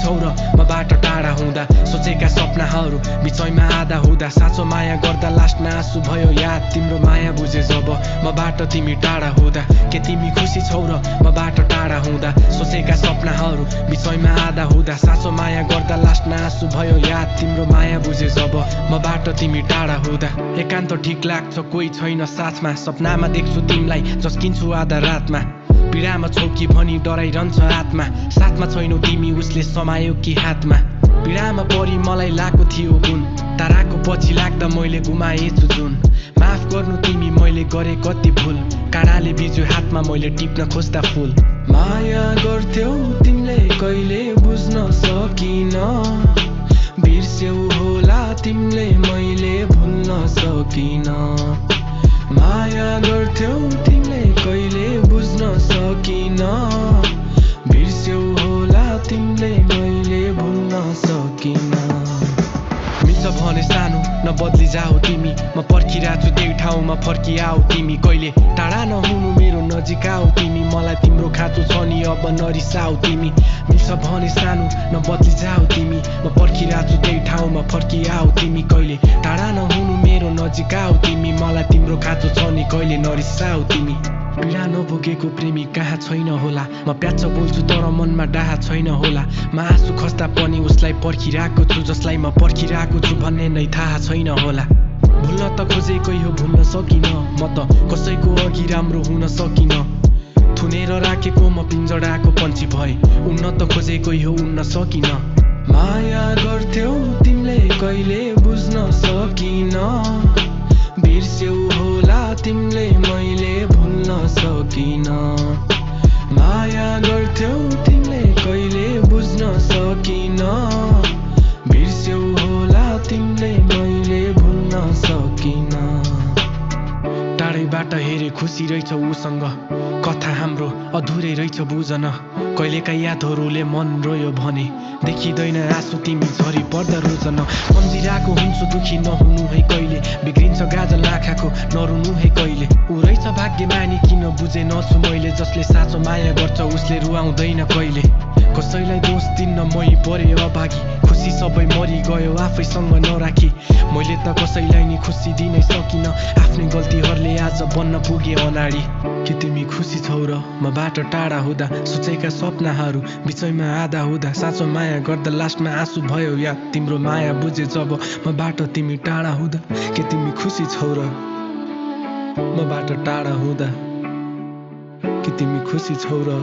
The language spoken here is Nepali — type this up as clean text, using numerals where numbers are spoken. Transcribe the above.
छौ र मबाट टाढा हुँदा सोचेका सपनाहरू बिचैमा आधा हुँदा साँचो माया गर्दा लास्टमा आँसु भयो याद तिम्रो माया बुझे जब मबाट तिमी टाढा हुँदा के तिमी खुसी छौ र मबाट टाढा हुँदा सोचेका सपनाहरू बिचैमा आधा हुँदा साँचो माया गर्दा लास्टमा आँसु भयो याद तिम्रो माया बुझे जब मबाट तिमी टाढा हुँदा एकान्त ठिक लाग्छ कोही छैन साथमा सपनामा देख्छु तिमीलाई झस्किन्छु आधा रातमा पीडामा छौ कि भनी डराइरहन्छ आत्मा साथमा छैनौ तिमी उसले समायो कि हातमा पीडामा परी मलाई लागेको थियो गुण ताराको पछि लाग्दा मैले गुमाएछु जुन माफ गर्नु तिमी मैले गरे कति भुल काँडाले बिज्यो हातमा मैले टिप्न खोज्दा फुल माया गर्थ्यौ तिमीले कहिले बुझ्न सकिन बिर्स्यौ होला तिमीले मैले भुल्न सकिन माया गर्थ्यौ तिमीले कहिले बुझ्न सकिन बिर्स्यौ होला तिमीले मैले भुल्न सकिन मिल्छ भने सानो नबदली जाऊ तिमी म पर्खिरहेछु त्यही ठाउँमा फर्किआऊ तिमी कहिले टाढा नहुनु मेरो नजिक आऊ तिमी मलाई तिम्रो खाँचो छ नि अब नरिसाऊ तिमी मिल्छ भने सानो नबदली जाऊ तिमी म पर्खिरहेछु त्यही ठाउँमा फर्किआऊ तिमी कहिले टाढा नहुनु मेरो नजिक आऊ तिमी मलाई तिम्रो खाँचो छ नि कहिले नरिसाऊ तिमी पीडा नभोगेको प्रेमी कहाँ छैन होला म प्याच्च बोल्छु तर मनमा डाहा छैन होला म आँसु खस्दा पनि उसलाई पर्खिरहेको छु जसलाई म पर्खिरहेको छु भन्ने नै थाहा छैन होला भुल्न त खोजेकै हो भुल्न सकिन म त कसैको अघि राम्रो हुन सकिन थुनेर राखेको म पिञ्जडाको पन्छी भए उड्न त खोजेकै हो उड्न सकिन माया गर्थ्यौ तिमीले कहिले बुझ्न सकिन बिर्स्यौ होला तिमीले मैले भुल्न सकिन माया गर्थ्यौ तिमीले कहिले बुझ्न सकिन बिर्स्यौ होला तिमीले मैले भुल्न सकिन टाढैबाट हेरे खुसी रहेछ उसँग कथा हाम्रो अधुरै रहेछ बुझन कहिलेका यादहरूले मन रोयो भने देखिँदैन आँसु तिमी झरी पर्दा रोजन सम्झिरहेको हुन्छु दुखी नहुनु है कहिले बिग्रिन्छ गाजल आँखाको नरुनु है कहिले ऊ रहेछ भाग्यमानी किन बुझे नछु मैले जसले साँचो माया गर्छ उसले रुवाउँदैन कहिले कसैलाई दोष दिन्न मै परे अभागी खुसी सबै मरि गयो आफैसँग नराखी मैले त कसैलाई नि खुसी दिनै सकिन आफ्नै गल्तीहरूले आज बन्न पुगे अनाडी कि तिमी खुसी छौ र मबाट टाढा हुँदा सोचेका सपनाहरू बिचैमा आधा हुँदा साँचो माया गर्दा लास्टमा आँसु भयो याद तिम्रो माया बुझे जब मबाट तिमी टाढा हुँदा के तिमी खुसी छौ र मबाट टाढा हुँदा के तिमी खुसी छौ र